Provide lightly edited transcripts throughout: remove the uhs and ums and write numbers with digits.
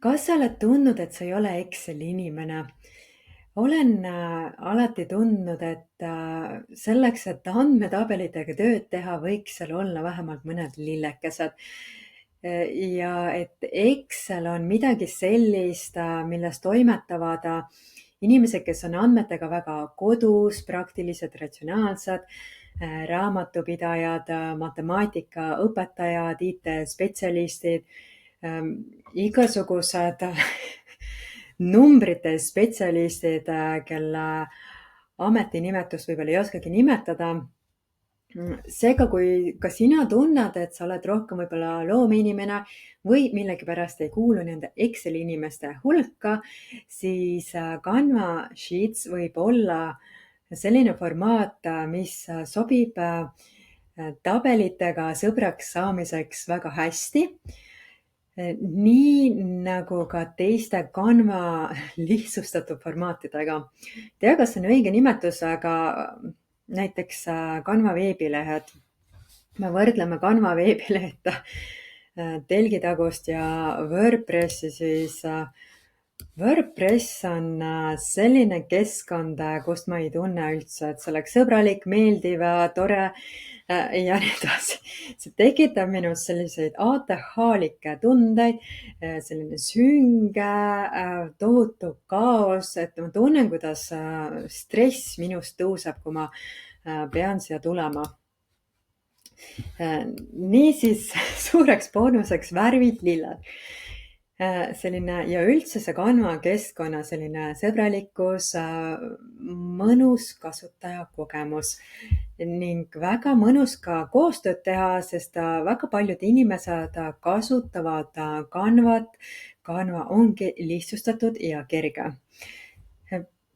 Kas sa oled tundnud, et sa ei ole Exceli inimene? Olen alati tundnud, et selleks, et andmetabelitega tööd teha, võiks seal olla vähemalt mõned lillekesed. Ja et Excel on midagi sellist, milles toimetavad inimesed, kes on andmetega väga kodus, praktilised, ratsionaalsed, raamatupidajad, matemaatikaõpetajad, IT-spetsialistid, igasugused numbrite spetsialistid, kelle ametinimetust võib-olla ei oskagi nimetada. Seega, kui ka sina tunned, et sa oled rohkem võib-olla loomeinimene või millegipärast ei kuulu nende Exceli inimeste hulka, siis Canva Sheets võib olla selline formaat, mis sobib tabelitega sõbraks saamiseks väga hästi. Nii nagu ka teiste Canva lihtsustatud formaatidega. Tea, kas see on õige nimetus, aga näiteks Canva veebilehed. Me võrdleme Canva veebilehte telgitagust ja WordPressi, siis WordPress on selline keskkond, kust ma ei tunne üldse, et see oleks sõbralik, meeldiv, tore ja nii edasi. See tekitab minus selliseid ATH-likke tundeid, selline sünge, tohutu kaos, et ma tunnen, kuidas stress minust tõuseb, kui ma pean siia tulema. Niisiis suureks boonuseks värvid lilled. Selline ja üldse see Canva keskkonna selline sõbralikkus, mõnus kasutajakogemus ning väga mõnus ka koostööd teha, sest väga paljud inimesed kasutavad Canvat. Canva ongi lihtsustatud ja kerge.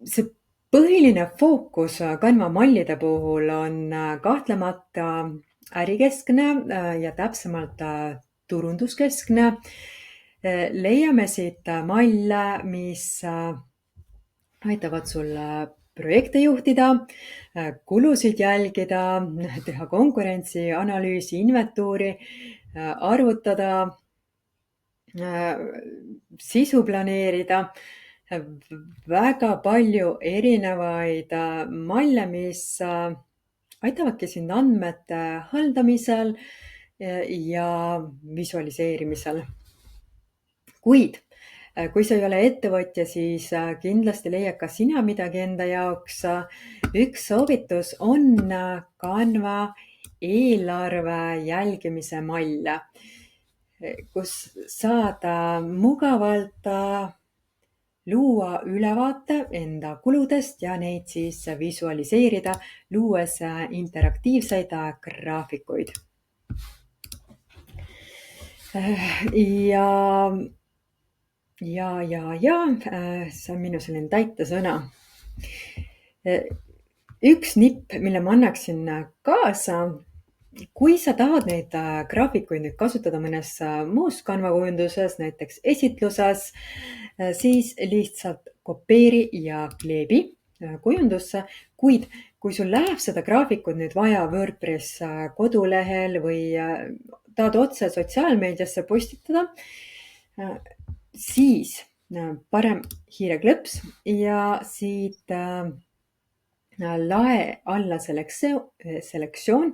See põhiline fookus Canva mallide puhul on kahtlemata ärikeskne ja täpsemalt turunduskeskne. Leiame siit malle, mis aitavad sul projekte juhtida, kulusid jälgida, teha konkurentsianalüüsi, inventuuri, arvutada, sisu planeerida. Väga palju erinevaid malle, mis aitavadki sind andmete haldamisel ja visualiseerimisel. Kuid kui sa ei ole ettevõtja, siis kindlasti leiad ka sina midagi enda jaoks. Üks soovitus on Canva eelarve jälgimise mall, kus saad mugavalt luua ülevaate enda kuludest ja neid siis visualiseerida, luues interaktiivseid graafikuid. Ja see on minu selline täitesõna. Üks nipp, mille ma annaksin kaasa, kui sa tahad neid graafikuid nüüd kasutada mõnes muus Canva kujunduses, näiteks esitluses, siis lihtsalt kopeeri ja kleebi kujundusse, kuid kui sul läheb seda graafikut nüüd vaja WordPress kodulehel või tahad otse sotsiaalmeediasse postitada, siis parem hiireklõps ja siit lae alla selektsioon.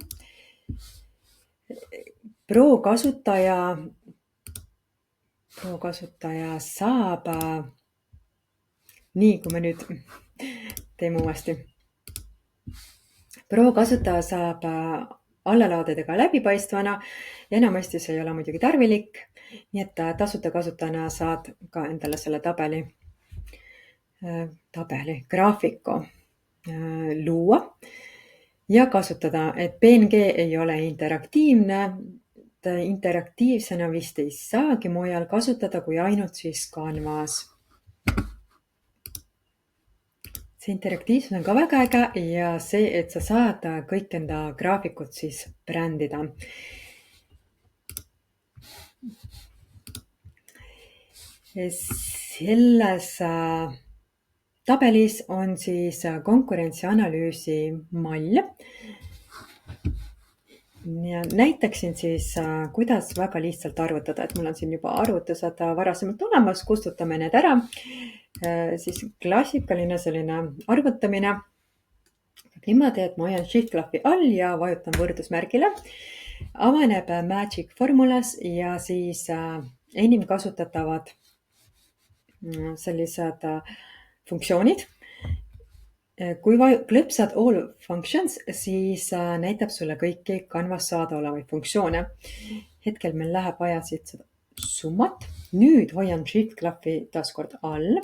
Pro kasutaja saab, nii kui me nüüd teeme uuesti. Pro kasutaja saab allalaadidega läbipaistvana ja enamasti see ei ole muidugi tarvilik, nii et tasuta kasutajana saad ka endale selle graafiku luua ja kasutada, et PNG ei ole interaktiivne. Interaktiivsena vist ei saagi mujal kasutada kui ainult siis Canvas. See interaktiivsus on ka väga äge ja see, et sa saad kõik enda graafikut siis brändida. Selles tabelis on siis konkurentsianalüüsi mall Ja näitaksin siis, kuidas väga lihtsalt arvutada, et mul on siin juba arvutused varasemalt olemas, kustutame need ära. Siis klassikaline selline arvutamine niimoodi, et ma hoian Shift-klahvi all ja vajutan võrdusmärgile. Avaneb Magic Formulas ja siis enim kasutatavad sellised funktsioonid. Kui klõpsad All Functions, siis näitab sulle kõiki Canvas saada olevaid funktsioone. Hetkel meil läheb vaja siit seda summat. Nüüd hoian Shift-klahvi taaskord all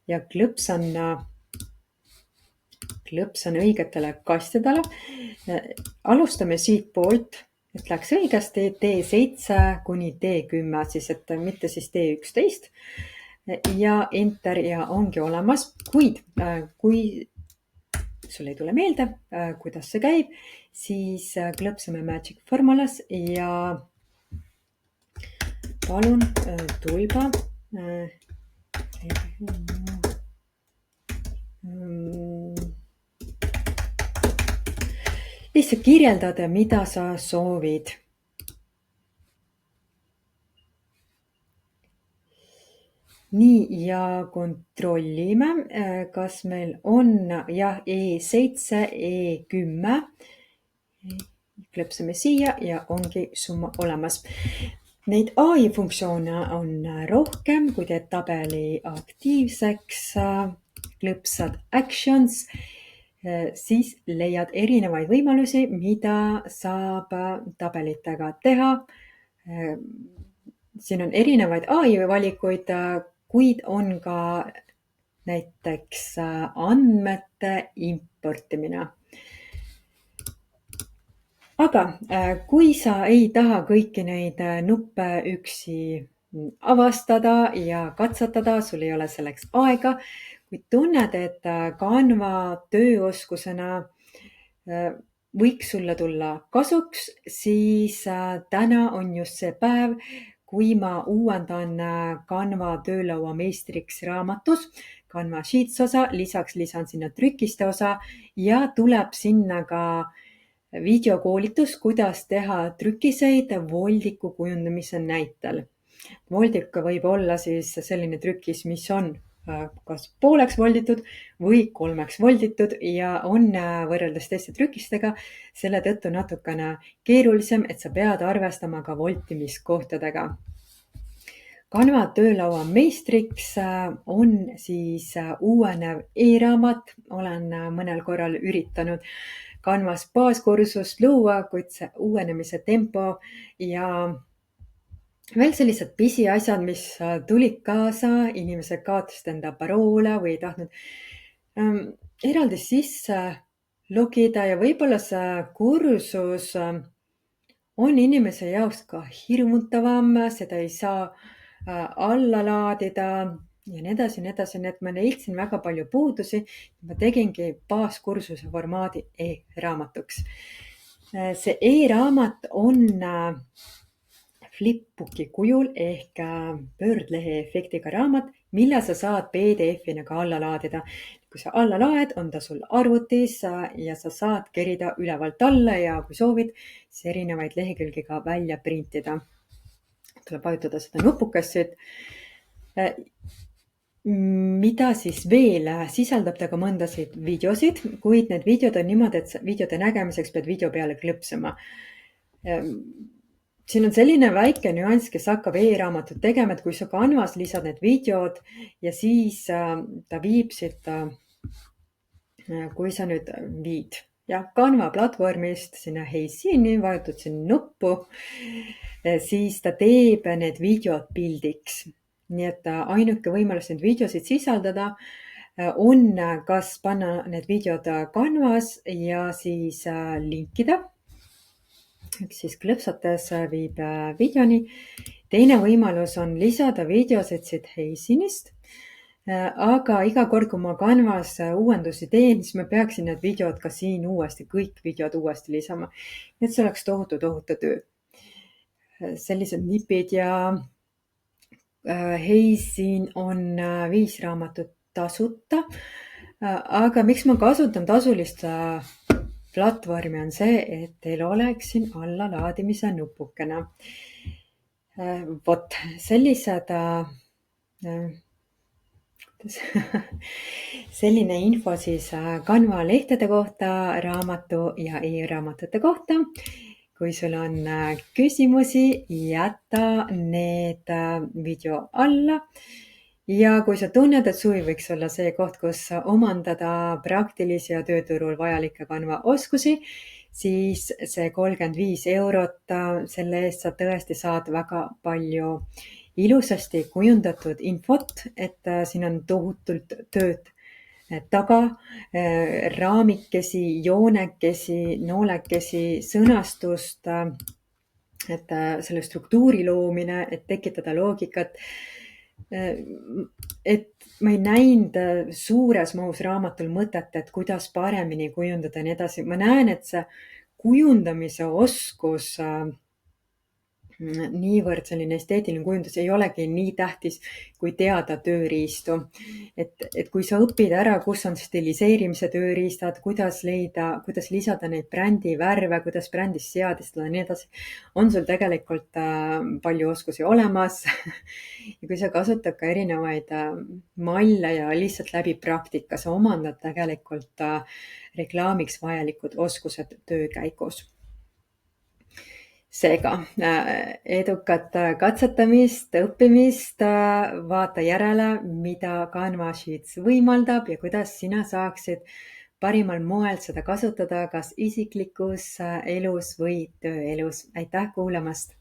ja klõpsan õigetele kastidele. Alustame siit poolt, et läks õigesti D7 kuni D10, siis et mitte siis D11 ja enter ja ongi olemas, kuid kui sul ei tule meelde, kuidas see käib, siis klõpsame Magic Formulas ja palun tulba lihtsalt kirjeldada, mida sa soovid. Nii, ja kontrollime, kas meil on jah E7, E10. Klõpsame siia ja ongi summa olemas. Neid AI funktsioone on rohkem, kui teed tabeli aktiivseks, klõpsad actions, siis leiad erinevaid võimalusi, mida saab tabelitega teha. Siin on erinevaid AI valikuid, kuid on ka näiteks andmete importimine. Aga kui sa ei taha kõiki neid nuppe üksi avastada ja katsetada, sul ei ole selleks aega, kui tunned, et Canva tööoskusena võiks sulle tulla kasuks, siis täna on just see päev, kui ma uuendan Canva töölaua meistriks raamatus, Canva Sheets osa, lisaks lisan sinna trükiste osa ja tuleb sinna ka videokoolitus, kuidas teha trükiseid voldiku kujundamise näitel. Voldik võib olla siis selline trükis, mis on kas pooleks volditud või 3 volditud ja on võrreldes teiste trükistega selle tõttu natukene keerulisem, et sa pead arvestama ka voltimiskohtadega. Canva töölaua meistriks on siis uuenev e-raamat. Olen mõnel korral üritanud Canvas baaskursust luua, kuid see uuenemise tempo ja veel sellised pisiasjad, mis tulid kaasa, inimesed kaotasid enda paroole või ei tahtnud eraldi sisse logida ja võib-olla see kursus on inimese jaoks ka hirmutavam, seda ei saa alla laadida ja nii edasi, nii et ma leidsin väga palju puudusi. Ma tegingi baaskursuse formaadi e-raamatuks. See e-raamat on Flipbooki kujul ehk pöördlehe efektiga raamat, mille sa saad PDF-ina ka alla laadida. Kui sa alla laed, on ta sul arvutis ja sa saad kerida ülevalt alla ja kui soovid, siis erinevaid lehekülgi ka välja printida. Tuleb vajutada seda nupukest. Mida siis veel? Sisaldab ta ka mõndasid videosid, kuid need videod on niimoodi, et videode nägemiseks pead video peale klõpsama. Siin on selline väike nüanss, kes hakkab e-raamatut tegema, et kui sa Canvas lisad need videod ja siis ta viib siit, kui sa nüüd viid Canva platvormist sinna Heisiini, vajutad siin nuppu, siis ta teeb need videod pildiks. Nii et ainuke võimalus need videosid sisaldada on kas panna need videod Canvas ja siis linkida. Siis klõpsates viib videoni. Teine võimalus on lisada videosid siit Heisinist, aga iga kord, kui ma Canvas uuendusi teen, siis ma peaksin need videod ka siin uuesti, kõik videod uuesti lisama. Nii et see oleks tohutu töö. Sellised nipid ja Heisin on 5 raamatut tasuta, aga miks ma kasutan tasulist platvormi, on see, et teil oleks siin allalaadimise nupukene. Vot sellised selline info siis Canva lehtede kohta, raamatu ja e-raamatute kohta. Kui sul on küsimusi, jäta need video alla. Ja kui sa tunned, et suvi võiks olla see koht, kus omandada praktilisi ja tööturul vajalikke Canva oskusi, siis see 35 €, selle eest sa tõesti saad väga palju ilusasti kujundatud infot, et siin on tohutult tööd taga, raamikesi, joonekesi, noolekesi, sõnastust, et selle struktuuri loomine, et tekitada loogikat. Et ma ei näinud suures mahus raamatul mõtet, et kuidas paremini kujundada ja nii edasi. Ma näen, et see kujundamise oskus, niivõrd selline esteetiline kujundus ei olegi nii tähtis, kui teada tööriistu. Et kui sa õpid ära, kus on stiliseerimise tööriistad, kuidas lisada neid brändi värve, kuidas brändis seadistada ja nii edasi, on sul tegelikult palju oskusi olemas. Ja kui sa kasutad ka erinevaid malle ja lihtsalt läbi praktika, sa omandad tegelikult reklaamiks vajalikud oskused töö käigus. Seega, edukat katsetamist, õppimist, vaata järele, mida Canva Sheets võimaldab ja kuidas sina saaksid parimal moel seda kasutada kas isiklikus elus või tööelus. Aitäh kuulamast!